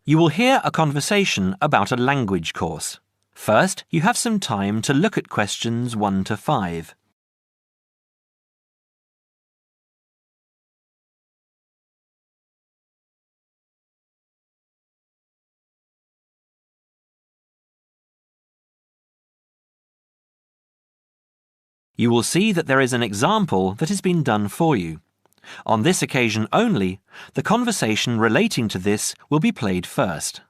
You will hear a conversation about a language course. First, you have some time to look at questions 1 to 5. You will see that there is an example that has been done for you. On this occasion only, the conversation relating to this will be played first.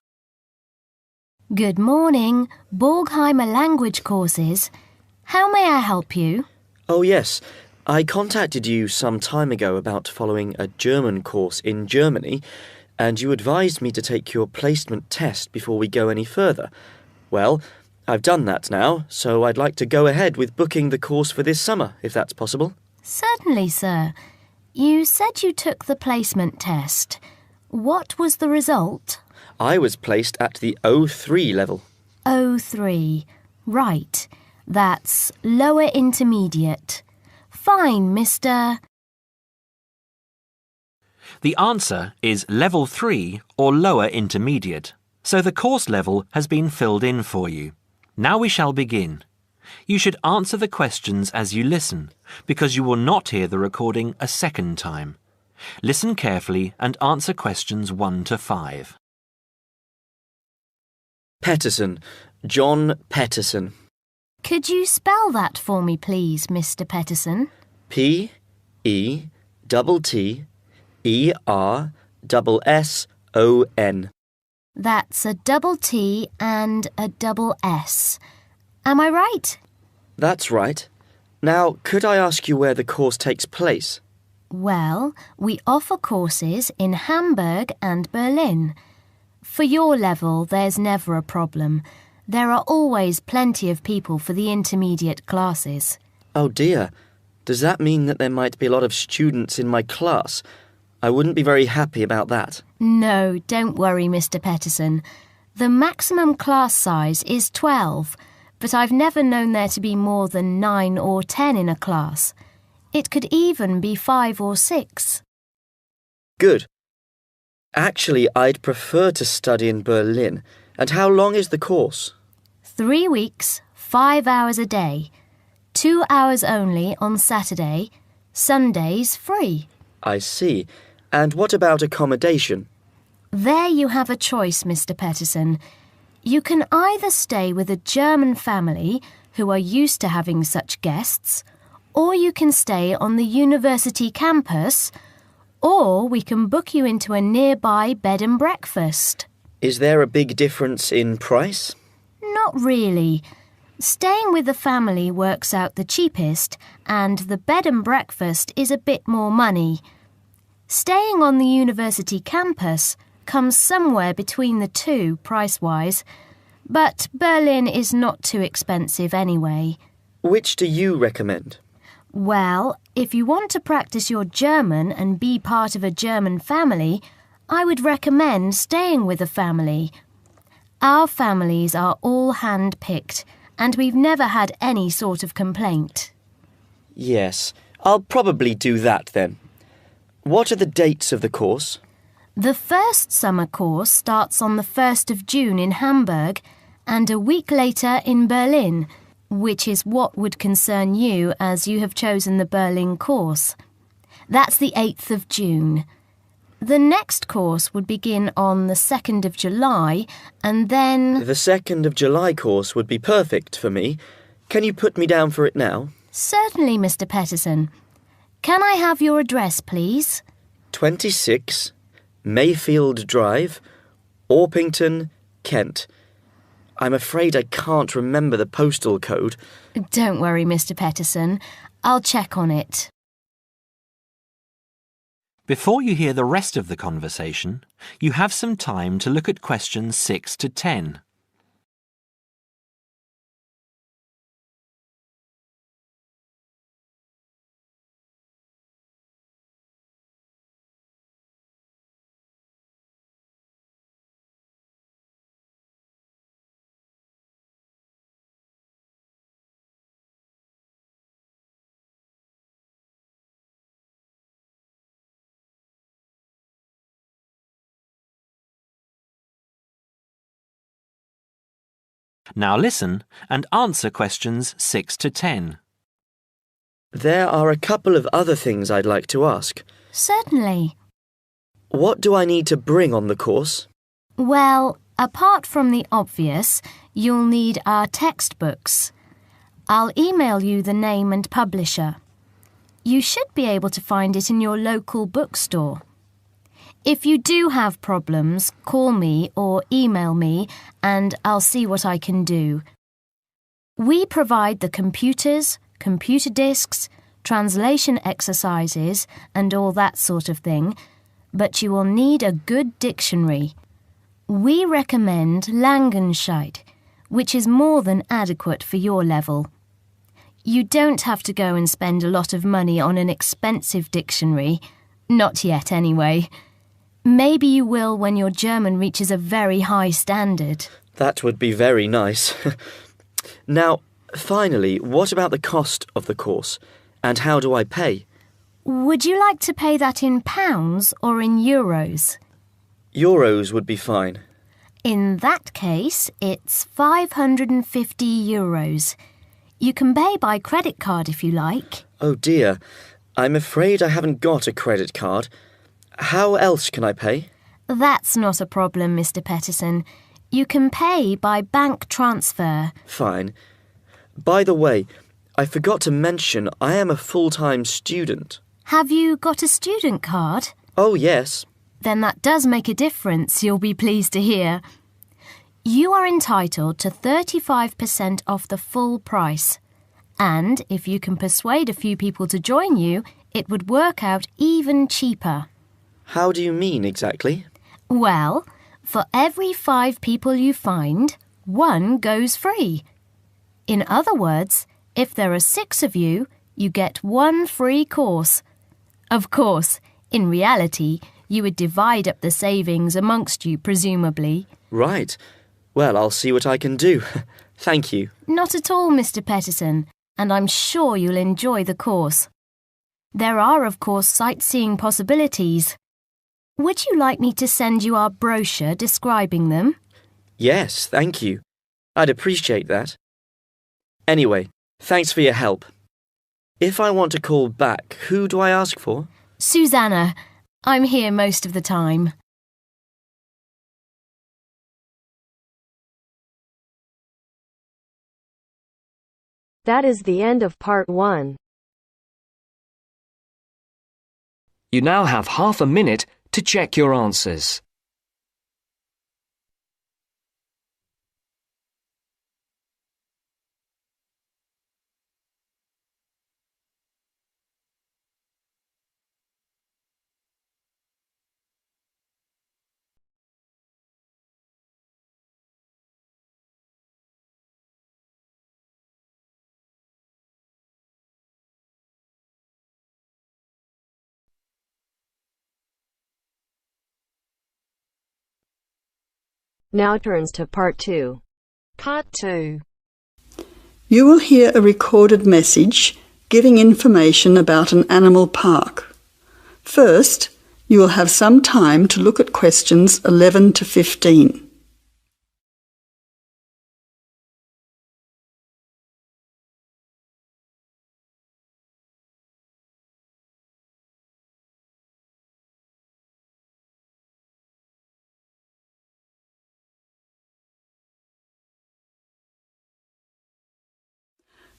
Good morning, Borgheimer Language Courses. How may I help you? Oh yes, I contacted you some time ago about following a German course in Germany, and you advised me to take your placement test before we go any further. Well, I've done that now, so I'd like to go ahead with booking the course for this summer, if that's possible. Certainly, sir. You said you took the placement test. What was the result? I was placed at the O3 level. O3. Right. That's lower intermediate. Fine, Mr. The answer is Level 3 or Lower Intermediate, so the course level has been filled in for you. Now we shall begin. You should answer the questions as you listen, because you will not hear the recording a second time. Listen carefully and answer questions 1 to 5. Petterson. John Petterson. Could you spell that for me, please, Mr. Petterson? P-E-T-T-E-R-S-S-O-N. That's a double T and a double S. Am I right? That's right. Now, could I ask you where the course takes place? Well, we offer courses in Hamburg and Berlin. For your level, there's never a problem. There are always plenty of people for the intermediate classes. Oh dear. Does that mean that there might be a lot of students in my class? I wouldn't be very happy about that. No, don't worry, Mr. Petterson. The maximum class size is 12, but I've never known there to be more than 9 or 10 in a class. It could even be 5 or 6. Good. Actually, I'd prefer to study in Berlin. And how long is the course? 3 weeks, 5 hours a day. 2 hours only on Saturday. Sundays free. I see. And what about accommodation? There you have a choice, Mr. Petterson. You can either stay with a German family who are used to having such guests, or you can stay on the university campus, or we can book you into a nearby bed and breakfast. Is there a big difference in price? Not really. Staying with the family works out the cheapest, and the bed and breakfast is a bit more money. Staying on the university campus comes somewhere between the two price-wise, but Berlin is not too expensive anyway. Which do you recommend? Well, if you want to practice your German and be part of a German family, I would recommend staying with a family. Our families are all hand-picked, and we've never had any sort of complaint. Yes, I'll probably do that then. What are the dates of the course? The first summer course starts on the 1st of June in Hamburg and a week later in Berlin, which is what would concern you as you have chosen the Berlin course. That's the 8th of June. The next course would begin on the 2nd of July and then... The 2nd of July course would be perfect for me. Can you put me down for it now? Certainly, Mr. Petterson. Can I have your address, please? 26 Mayfield Drive, Orpington, Kent. I'm afraid I can't remember the postal code. Don't worry, Mr. Petterson. I'll check on it. Before you hear the rest of the conversation, you have some time to look at questions 6 to 10. Now listen and answer questions 6 to 10. There are a couple of other things I'd like to ask. Certainly. What do I need to bring on the course? Well, apart from the obvious, you'll need our textbooks. I'll email you the name and publisher. You should be able to find it in your local bookstore. If you do have problems, call me or email me and I'll see what I can do. We provide the computers, computer disks, translation exercises and all that sort of thing, but you will need a good dictionary. We recommend Langenscheidt, which is more than adequate for your level. You don't have to go and spend a lot of money on an expensive dictionary. Not yet, anyway. Maybe you will when your German reaches a very high standard. That would be very nice. Now, finally, what about the cost of the course? And how do I pay? Would you like to pay that in pounds or in euros? Euros would be fine. In that case, it's 550 euros. You can pay by credit card if you like. Oh dear, I'm afraid I haven't got a credit card. How else can I pay? That's not a problem, Mr. Pettison. You can pay by bank transfer. Fine. By the way, I forgot to mention I am a full-time student. Have you got a student card? Oh, yes. Then that does make a difference, you'll be pleased to hear. You are entitled to 35% off the full price. And if you can persuade a few people to join you, it would work out even cheaper. How do you mean exactly? Well, for every 5 people you find, 1 goes free. In other words, if there are 6 of you, you get 1 free course. Of course, in reality, you would divide up the savings amongst you, presumably. Right. Well, I'll see what I can do. Thank you. Not at all, Mr. Pettison, and I'm sure you'll enjoy the course. There are, of course, sightseeing possibilities. Would you like me to send you our brochure describing them? Yes, thank you. I'd appreciate that. Anyway, thanks for your help. If I want to call back, who do I ask for? Susanna. I'm here most of the time. That is the end of part 1. You now have half a minute to check your answers. Now turns to part 2. Part 2. You will hear a recorded message giving information about an animal park. First, you will have some time to look at questions 11 to 15.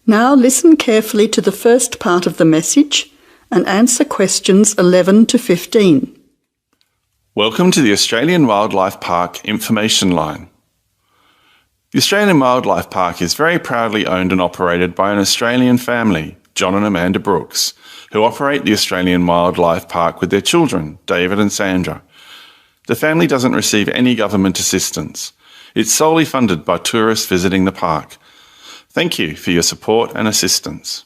Now listen carefully to the first part of the message and answer questions 11 to 15. Welcome to the Australian Wildlife Park Information Line. The Australian Wildlife Park is very proudly owned and operated by an Australian family, John and Amanda Brooks, who operate the Australian Wildlife Park with their children, David and Sandra. The family doesn't receive any government assistance. It's solely funded by tourists visiting the park. Thank you for your support and assistance.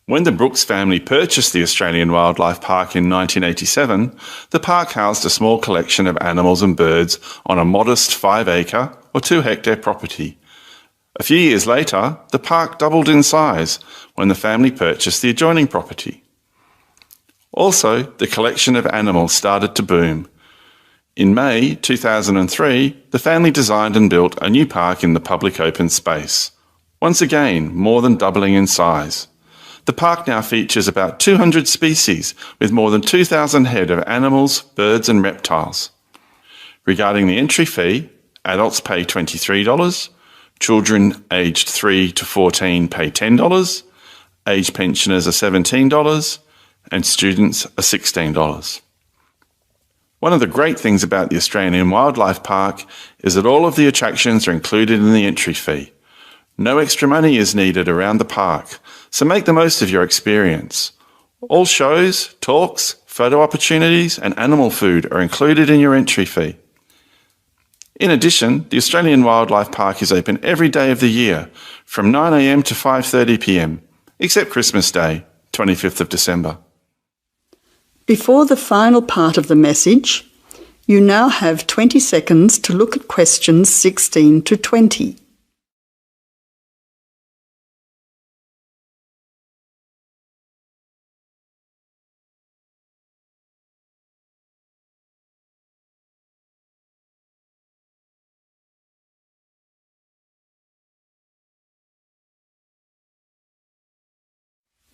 When the Brooks family purchased the Australian Wildlife Park in 1987, the park housed a small collection of animals and birds on a modest 5-acre or 2-hectare property. A few years later, the park doubled in size when the family purchased the adjoining property. Also, the collection of animals started to boom. In May 2003, the family designed and built a new park in the public open space, once again more than doubling in size. The park now features about 200 species with more than 2,000 head of animals, birds and reptiles. Regarding the entry fee, adults pay $23, children aged 3 to 14 pay $10, age pensioners are $17, and students are $16. One of the great things about the Australian Wildlife Park is that all of the attractions are included in the entry fee. No extra money is needed around the park, so make the most of your experience. All shows, talks, photo opportunities and animal food are included in your entry fee. In addition, the Australian Wildlife Park is open every day of the year from 9 a.m. to 5:30 p.m, except Christmas Day, 25th of December. Before the final part of the message, you now have 20 seconds to look at questions 16 to 20.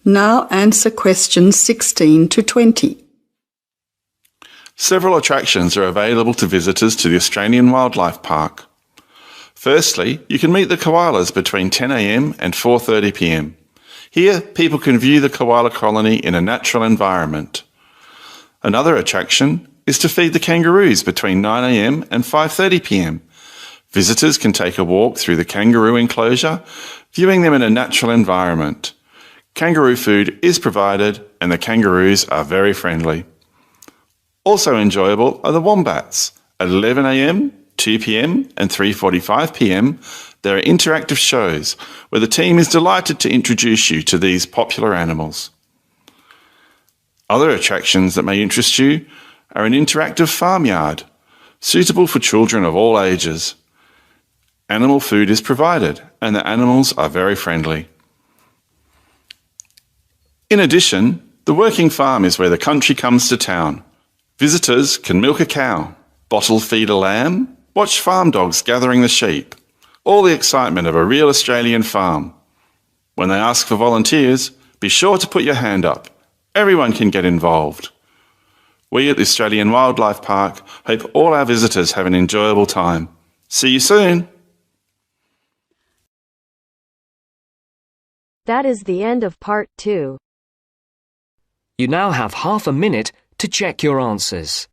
Now answer questions 16 to 20. Several attractions are available to visitors to the Australian Wildlife Park. Firstly, you can meet the koalas between 10 a.m. and 4:30 p.m. Here, people can view the koala colony in a natural environment. Another attraction is to feed the kangaroos between 9 a.m. and 5:30 p.m. Visitors can take a walk through the kangaroo enclosure, viewing them in a natural environment. Kangaroo food is provided and the kangaroos are very friendly. Also enjoyable are the wombats. At 11 a.m, 2 p.m. and 3:45 p.m, there are interactive shows where the team is delighted to introduce you to these popular animals. Other attractions that may interest you are an interactive farmyard, suitable for children of all ages. Animal food is provided and the animals are very friendly. In addition, the working farm is where the country comes to town. Visitors can milk a cow, bottle feed a lamb, watch farm dogs gathering the sheep. All the excitement of a real Australian farm. When they ask for volunteers, be sure to put your hand up. Everyone can get involved. We at the Australian Wildlife Park hope all our visitors have an enjoyable time. See you soon. That is the end of part 2. You now have half a minute to check your answers.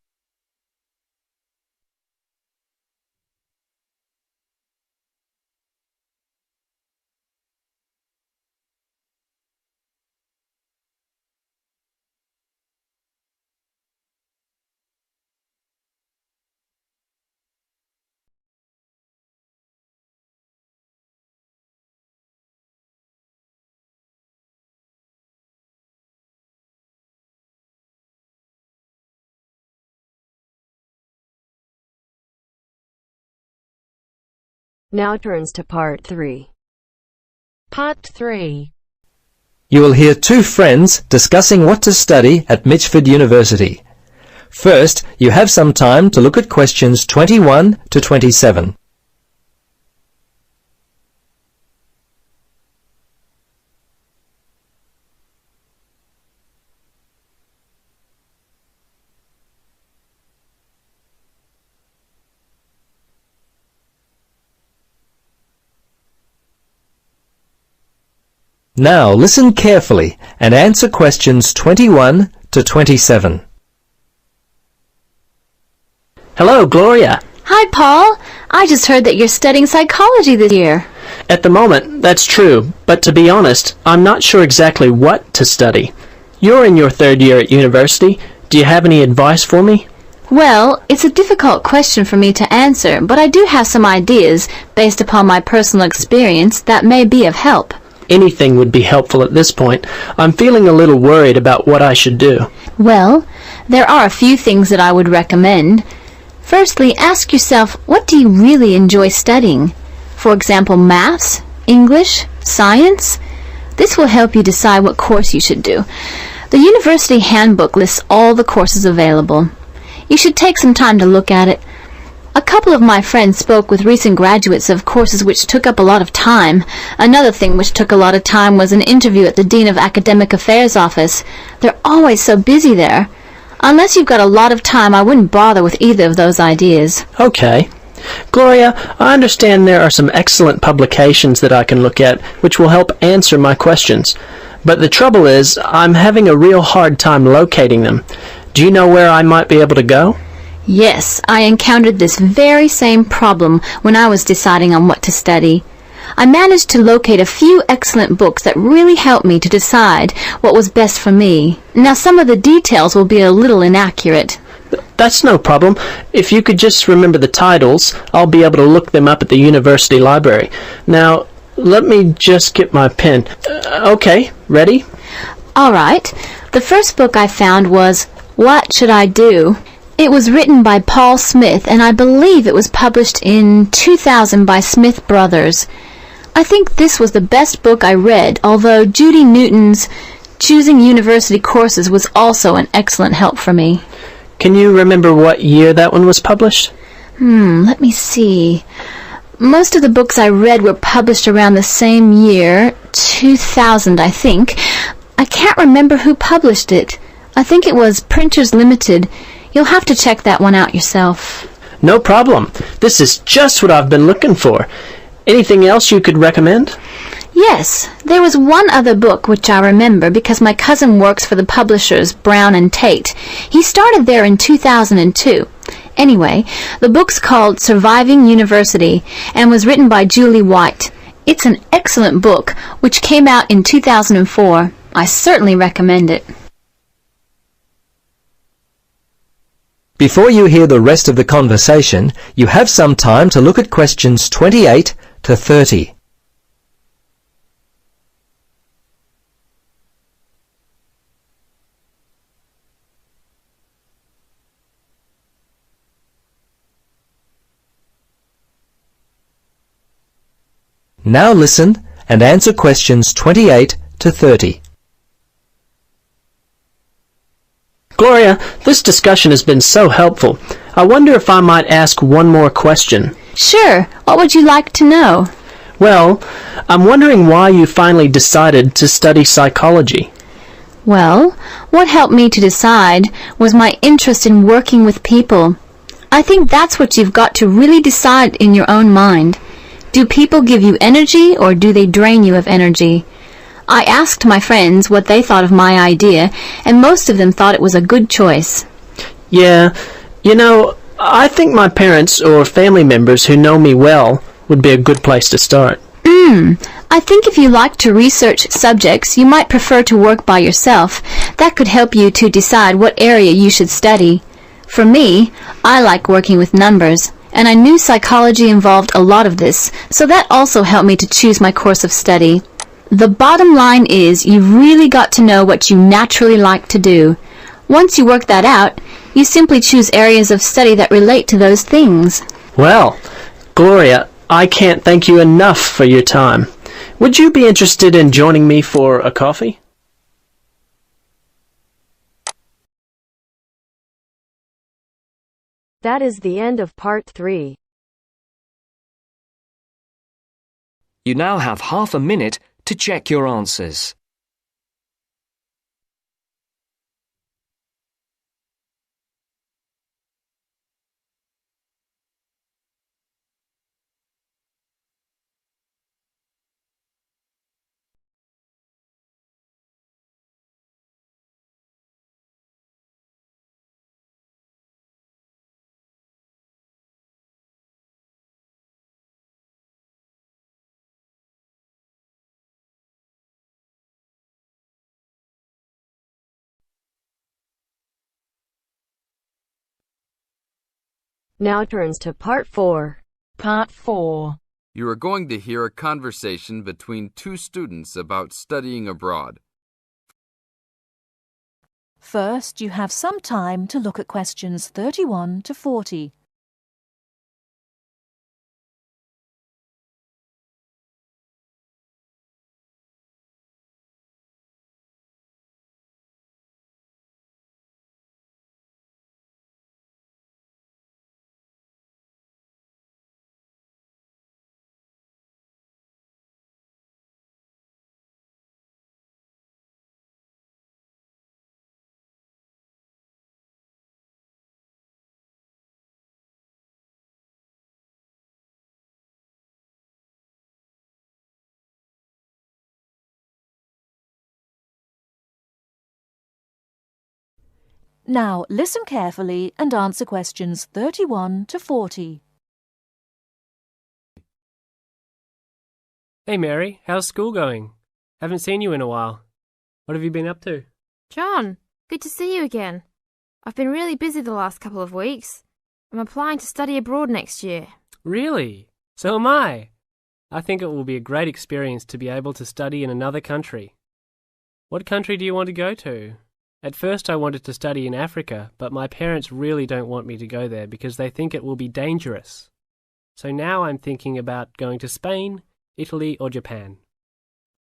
Now turns to part 3. Part 3. You will hear two friends discussing what to study at Mitchford University. First, you have some time to look at questions 21 to 27. Now listen carefully and answer questions 21 to 27. Hello, Gloria. Hi, Paul. I just heard that you're studying psychology this year. At the moment, that's true, but to be honest, I'm not sure exactly what to study. You're in your third year at university. Do you have any advice for me? Well, it's a difficult question for me to answer, but I do have some ideas based upon my personal experience that may be of help. Anything would be helpful at this point. I'm feeling a little worried about what I should do. Well, there are a few things that I would recommend. Firstly, ask yourself, what do you really enjoy studying? For example, maths, English, science? This will help you decide what course you should do. The university handbook lists all the courses available. You should take some time to look at it. A couple of my friends spoke with recent graduates of courses which took up a lot of time. Another thing which took a lot of time was an interview at the Dean of Academic Affairs office. They're always so busy there. Unless you've got a lot of time, I wouldn't bother with either of those ideas. Okay. Gloria, I understand there are some excellent publications that I can look at which will help answer my questions. But the trouble is, I'm having a real hard time locating them. Do you know where I might be able to go? Yes, I encountered this very same problem when I was deciding on what to study. I managed to locate a few excellent books that really helped me to decide what was best for me. Now, some of the details will be a little inaccurate. That's no problem. If you could just remember the titles, I'll be able to look them up at the university library. Now, let me just get my pen. Okay, ready? All right. The first book I found was What Should I Do? It was written by Paul Smith, and I believe it was published in 2000 by Smith Brothers. I think this was the best book I read, although Judy Newton's Choosing University Courses was also an excellent help for me. Can you remember what year that one was published? Let me see. Most of the books I read were published around the same year, 2000, I think. I can't remember who published it. I think it was Printers Limited. You'll have to check that one out yourself. No problem. This is just what I've been looking for. Anything else you could recommend? Yes, there was one other book which I remember because my cousin works for the publishers Brown and Tate. He started there in 2002. Anyway, the book's called Surviving University and was written by Julie White. It's an excellent book which came out in 2004. I certainly recommend it. Before you hear the rest of the conversation, you have some time to look at questions 28 to 30. Now listen and answer questions 28 to 30. Gloria, this discussion has been so helpful. I wonder if I might ask one more question. Sure. What would you like to know? Well, I'm wondering why you finally decided to study psychology. Well, what helped me to decide was my interest in working with people. I think that's what you've got to really decide in your own mind. Do people give you energy or do they drain you of energy? I asked my friends what they thought of my idea, and most of them thought it was a good choice. Yeah, I think my parents or family members who know me well would be a good place to start. I think if you like to research subjects, you might prefer to work by yourself. That could help you to decide what area you should study. For me, I like working with numbers, and I knew psychology involved a lot of this, so that also helped me to choose my course of study. The bottom line is you've really got to know what you naturally like to do. Once you work that out, you simply choose areas of study that relate to those things. Well, Gloria, I can't thank you enough for your time. Would you be interested in joining me for a coffee? That is the end of part 3. You now have half a minute to check your answers. Now turns to part 4. Part 4. You are going to hear a conversation between two students about studying abroad. First, you have some time to look at questions 31 to 40. Now listen carefully and answer questions 31 to 40. Hey Mary, how's school going? Haven't seen you in a while. What have you been up to? John, good to see you again. I've been really busy the last couple of weeks. I'm applying to study abroad next year. Really? So am I. I think it will be a great experience to be able to study in another country. What country do you want to go to? At first I wanted to study in Africa, but my parents really don't want me to go there because they think it will be dangerous. So now I'm thinking about going to Spain, Italy or Japan.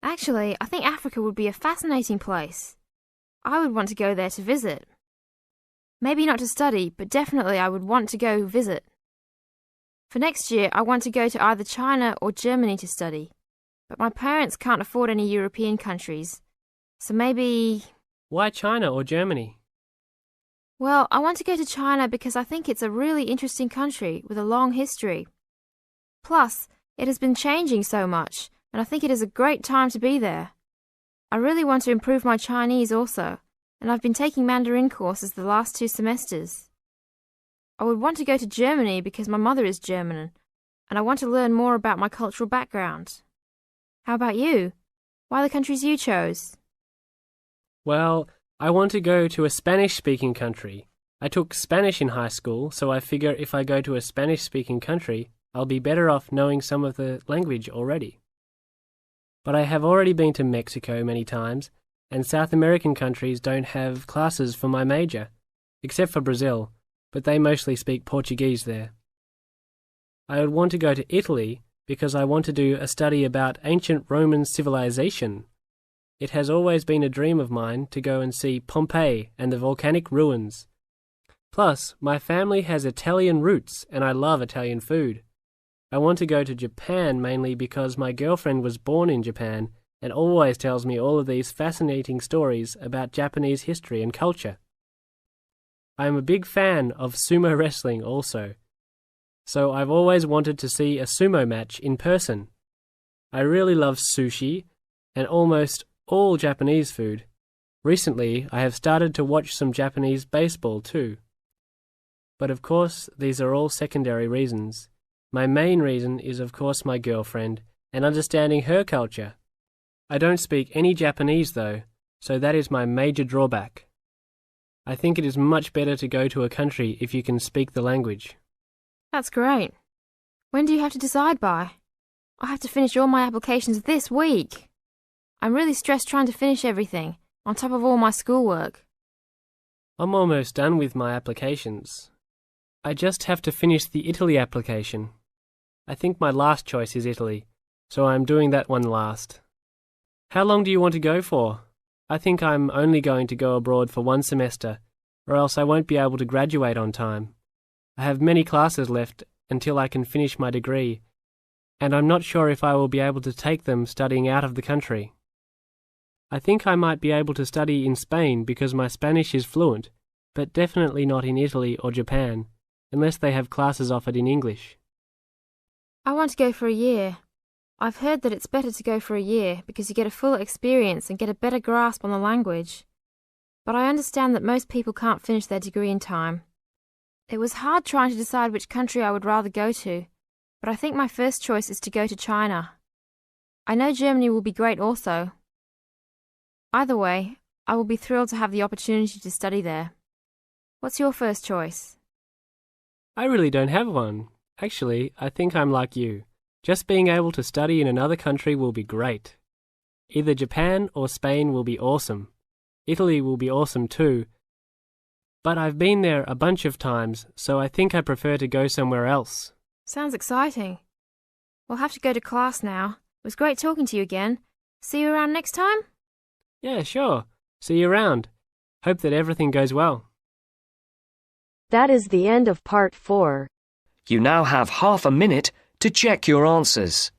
Actually, I think Africa would be a fascinating place. I would want to go there to visit. Maybe not to study, but definitely I would want to go visit. For next year, I want to go to either China or Germany to study, but my parents can't afford any European countries, so maybe... Why China or Germany? Well, I want to go to China because I think it's a really interesting country with a long history. Plus, it has been changing so much, and I think it is a great time to be there. I really want to improve my Chinese also, and I've been taking Mandarin courses the last 2 semesters. I would want to go to Germany because my mother is German, and I want to learn more about my cultural background. How about you? Why the countries you chose? Well, I want to go to a Spanish-speaking country. I took Spanish in high school, so I figure if I go to a Spanish-speaking country, I'll be better off knowing some of the language already. But I have already been to Mexico many times, and South American countries don't have classes for my major, except for Brazil, but they mostly speak Portuguese there. I would want to go to Italy because I want to do a study about ancient Roman civilization. It has always been a dream of mine to go and see Pompeii and the volcanic ruins. Plus, my family has Italian roots and I love Italian food. I want to go to Japan mainly because my girlfriend was born in Japan and always tells me all of these fascinating stories about Japanese history and culture. I am a big fan of sumo wrestling also, so I've always wanted to see a sumo match in person. I really love sushi and almost all Japanese food. Recently, I have started to watch some Japanese baseball too. But of course, these are all secondary reasons. My main reason is of course my girlfriend and understanding her culture. I don't speak any Japanese though, so that is my major drawback. I think it is much better to go to a country if you can speak the language. That's great. When do you have to decide by? I have to finish all my applications this week. I'm really stressed trying to finish everything, on top of all my schoolwork. I'm almost done with my applications. I just have to finish the Italy application. I think my last choice is Italy, so I'm doing that one last. How long do you want to go for? I think I'm only going to go abroad for 1 semester, or else I won't be able to graduate on time. I have many classes left until I can finish my degree, and I'm not sure if I will be able to take them studying out of the country. I think I might be able to study in Spain because my Spanish is fluent, but definitely not in Italy or Japan, unless they have classes offered in English. I want to go for a year. I've heard that it's better to go for a year because you get a full experience and get a better grasp on the language. But I understand that most people can't finish their degree in time. It was hard trying to decide which country I would rather go to, but I think my first choice is to go to China. I know Germany will be great also. Either way, I will be thrilled to have the opportunity to study there. What's your first choice? I really don't have one. Actually, I think I'm like you. Just being able to study in another country will be great. Either Japan or Spain will be awesome. Italy will be awesome too. But I've been there a bunch of times, so I think I prefer to go somewhere else. Sounds exciting. We'll have to go to class now. It was great talking to you again. See you around next time? Yeah, sure. See you around. Hope that everything goes well. That is the end of part 4. You now have half a minute to check your answers.